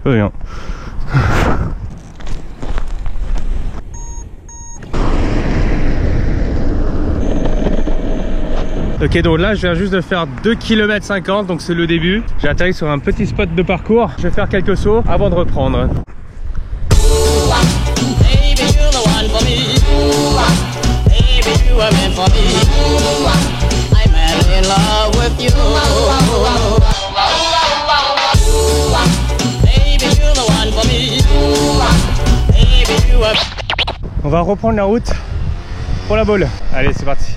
Rien. Ok, donc là je viens juste de faire 2 km 50, donc c'est le début. J'ai atterri sur un petit spot de parcours. Je vais faire quelques sauts avant de reprendre. On va reprendre la route pour la boule. Allez, c'est parti.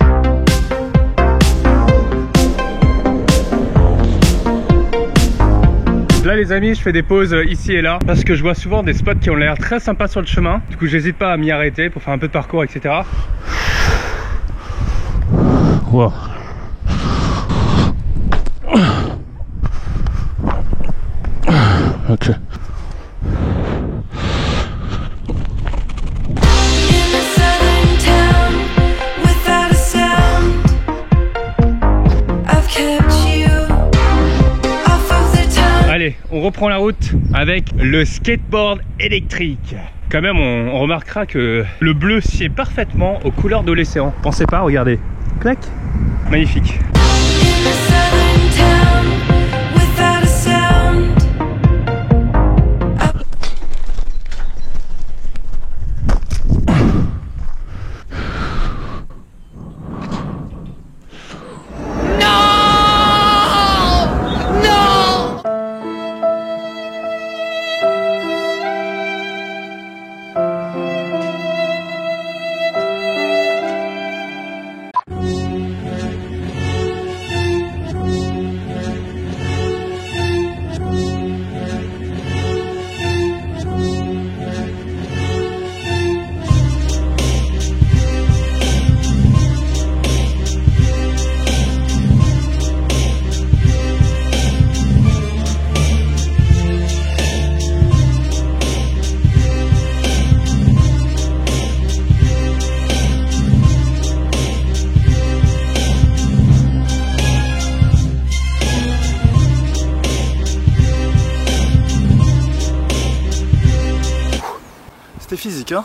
Là les amis, je fais des pauses ici et là parce que je vois souvent des spots qui ont l'air très sympas sur le chemin. Du coup j'hésite pas à m'y arrêter pour faire un peu de parcours, etc. Wow. Ok. Allez, on reprend la route avec le skateboard électrique. Quand même, on remarquera que le bleu sied parfaitement aux couleurs de l'océan. Pensez pas, regardez. Clac. Magnifique. C'était physique, hein.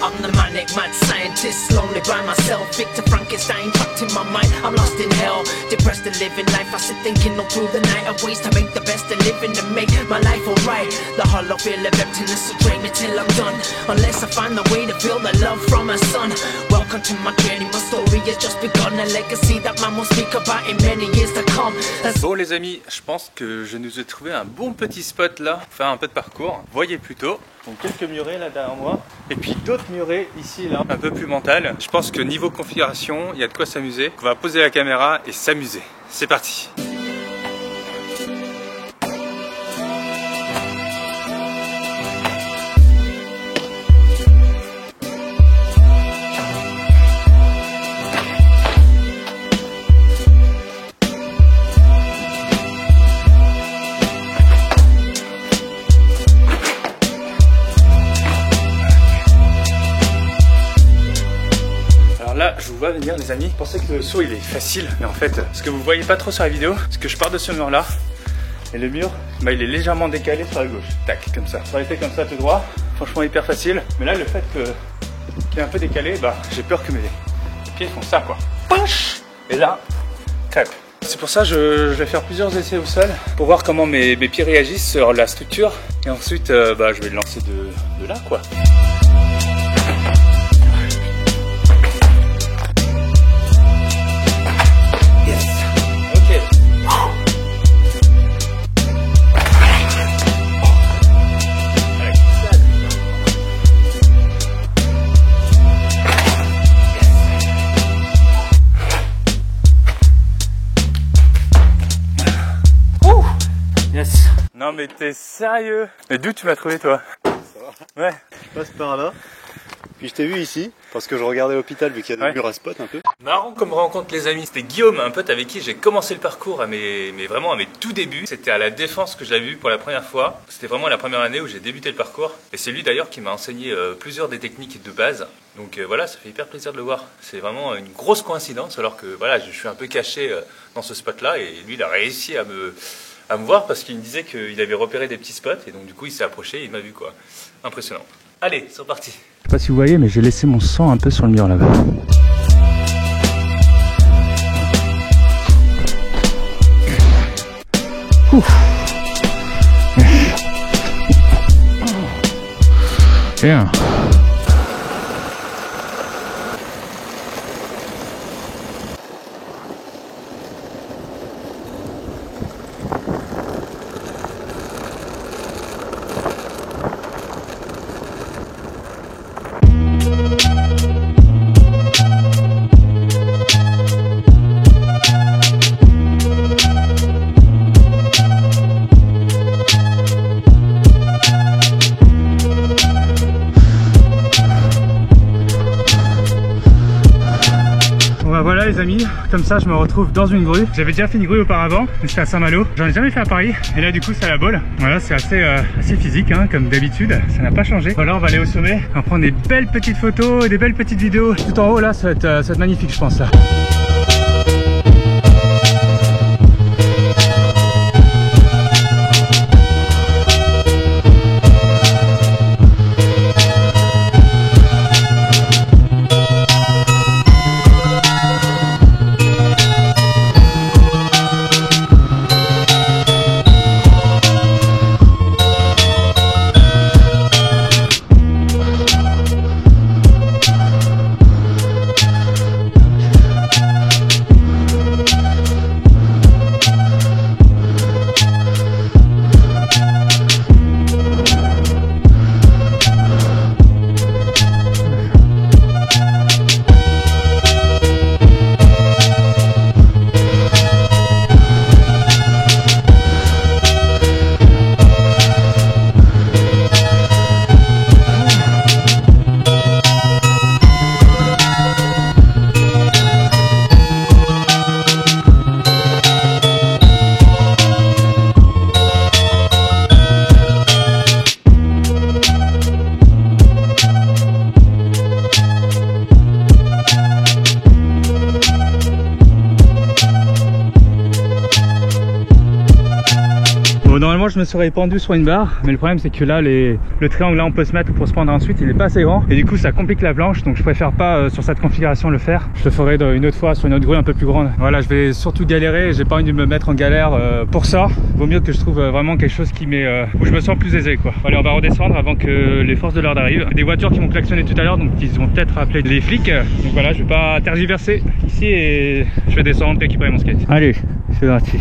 I'm the manic mad scientist, lonely by myself, Victor Frankenstein, trapped in my mind, I'm lost in hell, depressed and living life, I sit thinking all through the night, of ways to make the best of living and make my life alright, the hollow feel of emptiness will drain me till I'm done, unless I find the way to feel the love from my son, welcome to my journey, my story has just begun, a legacy that man will speak about in many years to come. Bon les amis, je pense que je nous ai trouvé un bon petit spot là, pour faire un peu de parcours, voyez plutôt. Donc quelques murets là derrière moi, et puis d'autres murets ici là, un peu plus mental. Je pense que niveau configuration, il y a de quoi s'amuser. On va poser la caméra et s'amuser. C'est parti. Là, je vous vois venir les amis, pensez que le saut il est facile, mais en fait, ce que vous voyez pas trop sur la vidéo, c'est que je pars de ce mur là, et le mur, bah, il est légèrement décalé sur la gauche, tac, comme ça. Ça aurait été comme ça tout droit, franchement hyper facile, mais là le fait qu'il est un peu décalé, bah j'ai peur que mes pieds font ça quoi. Et là, crêpe. C'est pour ça que je vais faire plusieurs essais au sol, pour voir comment mes pieds réagissent sur la structure, et ensuite bah, je vais le lancer de là quoi. Yes. Non mais t'es sérieux? Mais d'où tu m'as trouvé toi? Ça va. Ouais. Je passe par là. Puis je t'ai vu ici, parce que je regardais l'hôpital vu qu'il y a des murs à spot un peu. Marrant comme rencontre les amis, c'était Guillaume, un pote avec qui j'ai commencé le parcours vraiment à mes tout débuts. C'était à la Défense que je l'avais vu pour la première fois. C'était vraiment la première année où j'ai débuté le parcours. Et c'est lui d'ailleurs qui m'a enseigné plusieurs des techniques de base. Donc voilà, ça fait hyper plaisir de le voir. C'est vraiment une grosse coïncidence alors que voilà, je suis un peu caché dans ce spot là et lui il a réussi à à me voir parce qu'il me disait qu'il avait repéré des petits spots et donc du coup il s'est approché et il m'a vu quoi. Impressionnant. Allez, c'est reparti. Je sais pas si vous voyez mais j'ai laissé mon sang un peu sur le mur là-bas. Bien. Voilà les amis, comme ça je me retrouve dans une grue. J'avais déjà fait une grue auparavant, mais c'était à Saint-Malo. J'en ai jamais fait à Paris et là du coup c'est à la Baule. Voilà, c'est assez physique hein, comme d'habitude, ça n'a pas changé. Voilà, on va aller au sommet, on va prendre des belles petites photos et des belles petites vidéos. Tout en haut là, ça va être magnifique je pense là. Bon, normalement je me serais pendu sur une barre, mais le problème c'est que là le triangle là on peut se mettre pour se pendre ensuite, il est pas assez grand et du coup ça complique la planche, donc je préfère pas sur cette configuration le faire. Je le ferai une autre fois sur une autre grue un peu plus grande. Voilà, je vais surtout galérer, j'ai pas envie de me mettre en galère pour ça. Vaut mieux que je trouve vraiment quelque chose qui où je me sens plus aisé quoi. Allez, on va redescendre avant que les forces de l'ordre arrivent. Des voitures qui m'ont klaxonné tout à l'heure, donc ils vont peut-être appeler les flics. Donc voilà, je vais pas tergiverser ici et je vais descendre, récupérer mon skate. Allez, c'est parti.